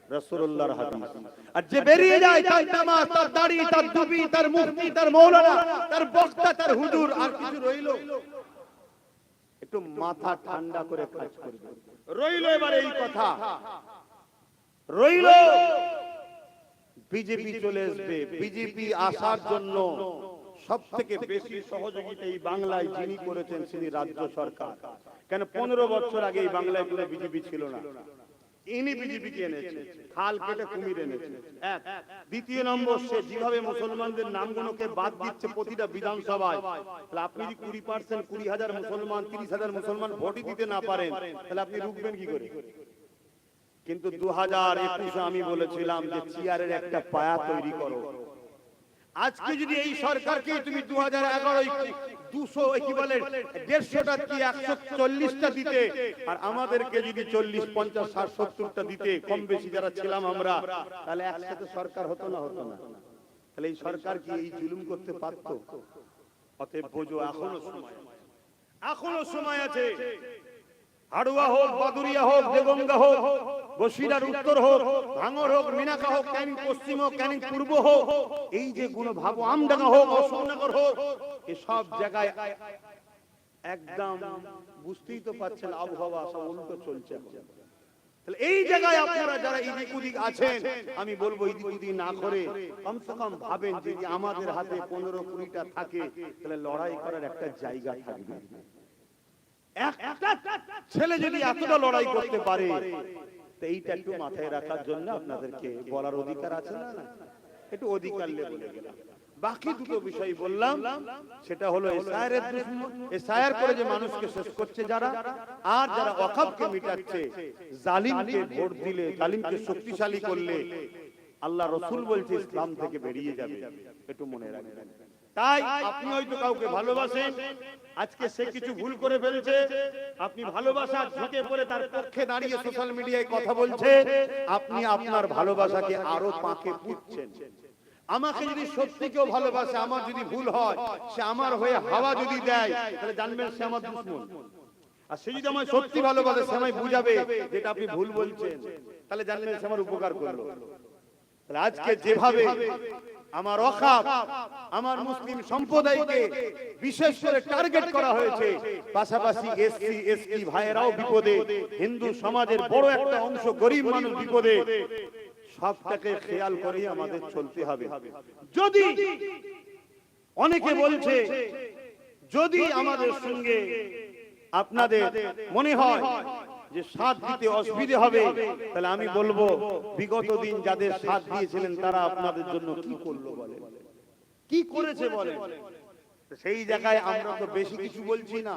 রাসূলুল্লাহর হাদিস। আর যে বেরিয়ে যায় তার নামাজ, তার দাড়ি, তার টুপি, তার মুফতি, তার মাওলানা, তার বক্তা, তার হুজুর, আর কিছু রইলো? একটু মাথা ঠান্ডা করে কাজ করবে। রইলো এবারে এই কথা, রইলো বিজেপি চলে আসবে। বিজেপি আসার জন্য সবথেকে বেশি সহযোগিতা এই বাংলায় যিনি করেছেন তিনি রাজ্য সরকার। কেন 15 বছর আগে এই বাংলায় কোনো বিজেপি ছিল না, ইনি বিজেপিকে এনেছেন, খাল কেটে কুমির এনেছেন। এক। দ্বিতীয় নম্বর, সে যেভাবে মুসলমানদের নামগুলোকে বাদ দিচ্ছে প্রতিটা বিধানসভায়, তাহলে আপনি যদি 20% 20,000 মুসলমান 30,000 মুসলমান ভোটই দিতে না পারেন, তাহলে আপনি রুখবেন কি করে? কিন্তু 2021 আমি বলেছিলাম যে চেয়ারের একটা পায়া তৈরি করো। আজকে যদি এই সরকারকে তুমি 2011 200 কি বলে 150টা কি 140টা দিতে, আর আমাদেরকে যদি 40 50 60 70টা দিতে, কম বেশি যারা ছিলাম আমরা, তাহলে একসাথে সরকার হতো না? হতো না। তাহলে এই সরকার কি এই জুলুম করতে পারত? অতএব বোঝো, এখনো সময়, এখনো সময় আছে। হাড়ুয়া হোক, বাদুরিয়া হোক, দেগঙ্গা হোক, বসিরার উত্তর হোক, ভাঙর হোক, মিনাকা হোক, ক্যানিং পশ্চিম হোক, ক্যানিং পূর্ব হোক, এই যে গুণ ভাবো, আমডাঙ্গা হোক, অশোকনগর হোক, এই সব জায়গায় একদম বুঝতেই তো পারছেন আবহাওয়া সব উল্টো চলছে। তাহলে এই জায়গায় আপনারা যারা এদিক ওদিক আছেন, আমি বলবো এদিক ওদিক না করে কমসে কম ভাবেন যে আমাদের হাতে 15-20টা থাকে, তাহলে লড়াই করার একটা জায়গা থাকবে। একটা ছেলে যদি এতটা লড়াই করতে পারে, তো এইটা একটু মাথায় রাখার জন্য আপনাদেরকে বলার অধিকার আছে না? একটু অধিকার বলে গেলাম। বাকি দুটো বিষয় বললাম, সেটা হলো এসআইআর দুশমন, এসআইআর করে যে মানুষকে শেষ করছে যারা, আর যারা ওয়াকফকে মিটাচ্ছে, জালিমকে ভোট দিলে, জালিমকে শক্তিশালী করলে আল্লাহ রাসূল বলছে ইসলাম থেকে বেরিয়ে যাবে। একটু মনে রাখবেন। তাই আপনি হয়তো কাউকে ভালোবাসেন, আজকে সে কিছু ভুল করে ফেলছে, আপনি ভালোবাসার ঝুঁকে পড়ে তার পক্ষে দাঁড়িয়ে সোশ্যাল মিডিয়ায় কথা বলছে, আপনি আপনার ভালোবাসাকে আরো পাকে পুঁতছেন। আমাকে যদি সত্যি কেউ ভালোবাসে, আমার যদি ভুল হয়, সে আমার হয়ে হাওয়া যদি দেয়, তাহলে জানবেন সে আমার দুশমন। আর সে যদি আমায় সত্যি ভালোবাসে, সে আমায় বুঝাবে যেটা আপনি ভুল বলছেন, তাহলে জানবেন সে আমার উপকার করলো। তাহলে আজকে যেভাবে আমার ওয়াকফ, আমার মুসলিম সম্প্রদায়কে বিশেষ করে টার্গেট করা হয়েছে, পাশাপাশি এসসি এসটি ভাইয়েরাও বিপদে, হিন্দু সমাজের বড় একটা অংশ গরিব মানুষ বিপদে, সবটাকে খেয়াল করেই আমাদের চলতে হবে। যদি অনেকে বলছে, যদি আমাদের সঙ্গে আপনাদের মনে হয় যে সাথ দিতে অসুবিধা হবে, তাহলে আমি বলবো বিগত দিন যাদের সাথ দিয়েছিলেন তারা আপনাদের জন্য কি করলো বলে, কি করেছে বলে। সেই জায়গায় আমরা তো বেশি কিছু বলছি না,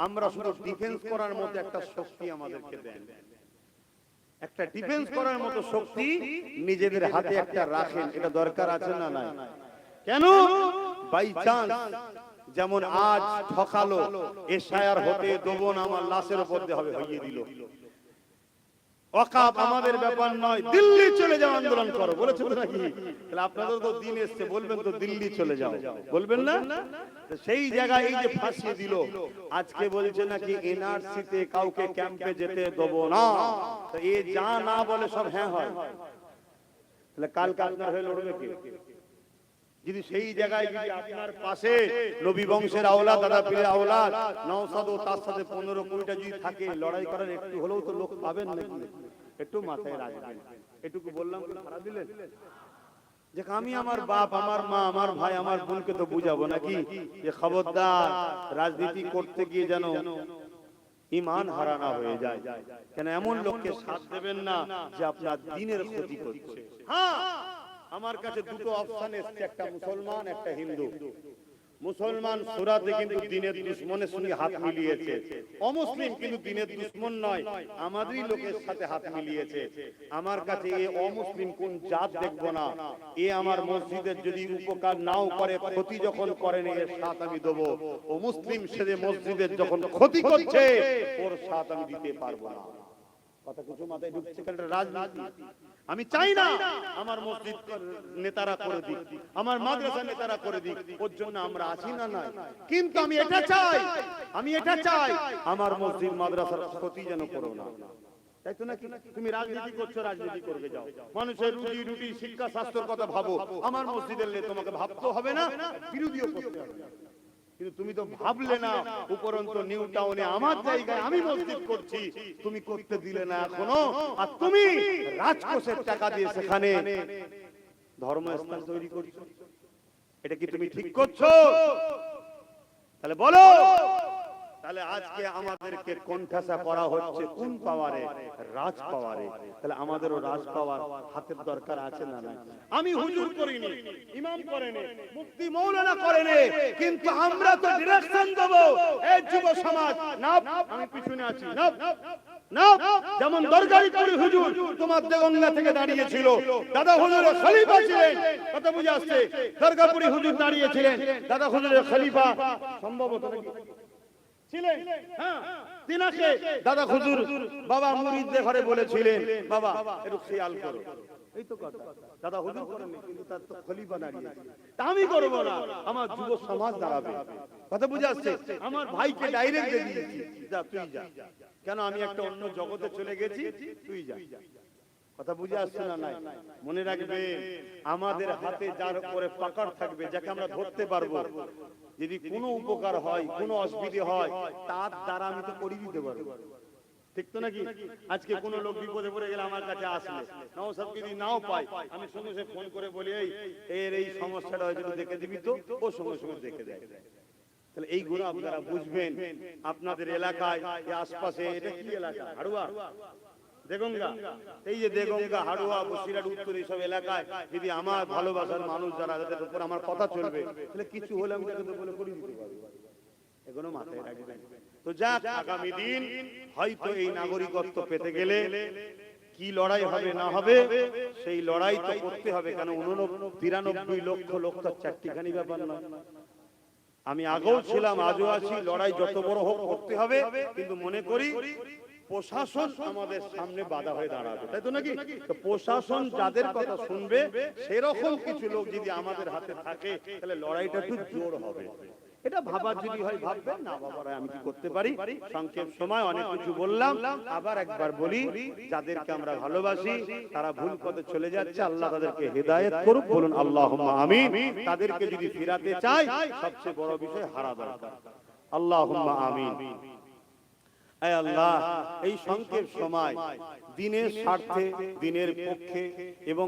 আমরা শুধু ডিফেন্স করার মতো একটা শক্তি আমাদেরকে দেন, একটা ডিফেন্স করার মতো শক্তি নিজেদের হাতে একটা রাখেন, এটা দরকার আছে না? নাই। কেন? বাই চান্স যেমন আজ ঠকালো, এসআইআর হতে দেবো না, আমার লাশের উপর দিয়ে হবে, হইয়ে দিল। ওয়াকফ আমাদের ব্যাপার নয়, দিল্লি চলে যাও আন্দোলন করো, বলেছে তো নাকি? তাহলে আপনাদের তো দিন এসছে, বলবেন তো দিল্লি চলে যাও, বলবেন না? সেই জায়গায় এই যে ফাঁসিয়ে দিল, আজকে বলছে নাকি এনআরসি তে কাউকে ক্যাম্পে যেতে দেবো না, তো এ যা না বলে সব হ্যাঁ হয়। তাহলে কালকে আপনার হয়ে লড়বে কে? যদি সেই জায়গায় যদি আপনার পাশে নবী বংশের আওলাদ, দাদা পীরের আওলাদ, নওশাদ ও তার সাথে 15-20টা যদি থাকে, লড়াই করার একটু হলেও তো লোক পাবেন নাকি? একটু মাথায় রাখবেন। এটুকু বললাম, খারাপ দিলেন? যে আমি আমার বাপ, আমার মা, আমার ভাই, আমার বোনকে তো বুঝাবো নাকি যে খবরদার রাজনীতি করতে গিয়ে যেন ঈমান হারানা হয়ে যায়। কেন এমন লোককে সাথ দেবেন না যে আপনার দ্বীনের ক্ষতি করছে। হ্যাঁ, আমার কাছে দুটো অপশন এসেছে, একটা মুসলমান, একটা হিন্দু। মুসলমান সূরাতে কিন্তু দ্বীনের দুশমনের সঙ্গে হাত মিলিয়েছে, অমুসলিম কিন্তু দ্বীনের দুশমন নয়, আমাদেরই লোকের সাথে হাত মিলিয়েছে। আমার কাছে এই অমুসলিম কোন জাত দেখবো না, এ আমার মসজিদের যদি উপকার নাও করে, ক্ষতি যখন করেন এর সাথ আমি দেবো। ও মুসলিম সেজে মসজিদের যখন ক্ষতি করছে, ওর সাথ আমি দিতে পারবো না। কথা কিছু মাথায় ঢুকছে? রাজনীতি আমি চাই না আমার মসজিদ নেতারা করে দিক, আমার মাদ্রাসা নেতারা করে দিক, ওর জন্য আমরা আছি না? নাই। কিন্তু আমি এটা চাই আমার মসজিদ মাদ্রাসার ক্ষতি যেন করো না। তাই তো নাকি? তুমি রাজনীতি করছো, রাজনীতি করবে যাও, মানুষের রুটি রুটি শিক্ষা স্বাস্থ্যের কথা ভাবো, আমার মসজিদের তোমাকে ভাবতে হবে না, বিরোধীও করতে হবে না। কিন্তু তুমি তো ভাবলে না, উপরন্ত নিউ টাউনে আমার জায়গায় আমি মসজিদ করছি, তুমি করতে দিলে না এখনো, আর তুমি রাজকোষের টাকা দিয়ে সেখানে ধর্মস্থান তৈরি করছো। এটা কি তুমি ঠিক করছো? তাহলে বলো, তাহলে আজকে আমাদেরকে কোণঠাসা করা হচ্ছে কোন পাওয়ারে? রাজ পাওয়ারে। তাহলে আমাদেরও রাজ পাওয়ার হাতের দরকার আছে না? না, আমি হুজুর করিনি, ইমাম করেনি, মুফতি মৌলানা করেনি, কিন্তু আমরা তো ডিরেকশন দেব। এই যুব সমাজ, না আমি পিছনে আছি, না না, যেমন দরগারিপুরি হুজুর তোমার দেগঙ্গা থেকে দাঁড়িয়েছিল, দাদা হুজুরের খলিফা ছিলেন, কথা বুঝে আসছে, দরগাপুরি হুজুর দাঁড়িয়েছিলেন, দাদা হুজুরের খলিফা সম্ভবত ছিলেন, হ্যাঁ, তিনাকে দাদা হুজুর বাবা মুরিদদের ঘরে বলেছিলেন, বাবা একটু খেয়াল করো। এই তো কথা, দাদা হুজুর করেননি, কিন্তু তার তো খলিফা দাঁড়িয়েছে, তা আমি করব না, আমার যুব সমাজ দাঁড়াবে। কথা বুঝে আসছে? আমার ভাইকে ডাইরেক্ট দিয়ে দিয়েছি, যা তুই যা, কেন আমি একটা অন্য জগতে চলে গেছি, তুই যা। কথা বুঝে আসছে না? নাই, মনে রাখবে, আমাদের হাতে যার উপরে পাকড় থাকবে, যাকে আমরা ধরতে পারবো, যদি কোনো উপকার হয়, কোনো অসুবিধা হয়, তার দ্বারা আমি তো করে দিতে পারবো। ঠিক তো নাকি? আজকে কোনো লোক বিপদে পড়ে গেলে আমার কাছে আসলে নওশাদ যদি নাও পাই, আমি সঙ্গে সঙ্গে ফোন করে বলি, এই সমস্যাটা হয়েছে, দেখে দিবি তো, ও সঙ্গে সঙ্গে দেখে দেয়। তাহলে এইগুলো আপনারা বুঝবেন। আপনাদের এলাকায় আশপাশে, এটা কি এলাকা? হাড়ুয়া, দেগঙ্গা, এই যে দেগঙ্গা, হাড়ুয়া, বসিরহাট, উত্তর, এইসব এলাকায় যদি আমার ভালোবাসার মানুষ যারা, যাদের উপর আমার কথা চলবে, তাহলে কিছু হলে আমি তাকে তো বলে করে দিতে পারবো। এগুলো মাথায় রাখবেন। তো যাক, আগামী দিন হয়তো এই নাগরিকত্ব পেতে গেলে কি লড়াই হবে না হবে, সেই লড়াই তো করতে হবে। কেন 93 লক্ষ লোক তো চারটিখানি ব্যাপার না। আমি আগেও ছিলাম, আজও আছি, লড়াই যত বড় হোক করতে হবে, কিন্তু মনে করি প্রশাসন আমাদের সামনে বাধা হয়ে দাঁড়াবে, তাই তো নাকি? তো প্রশাসন যাদের কথা শুনবে, সেরকম কিছু লোক যদি আমাদের হাতে থাকে, তাহলে লড়াইটা একটু জোর হবে। এটা ভাবার যদি হয় ভাববেন, না ভাবার আমি কি করতে পারি। সংক্ষেপ সময় অনেক কিছু বললাম, আবার একবার বলি, যাদেরকে আমরা ভালোবাসি তারা ভুল পথে চলে যাচ্ছে, আল্লাহ তাদেরকে হেদায়েত করুক, বলুন আল্লাহুম্মা আমিন। তাদেরকে যদি ফিরাতে চাই, সবচেয়ে বড় বিষয় হারা দরকার, আল্লাহুম্মা আমিন। আয় আল্লাহ, এই সংক্ষেপ সময় দিনের স্বার্থে, দিনের পক্ষে এবং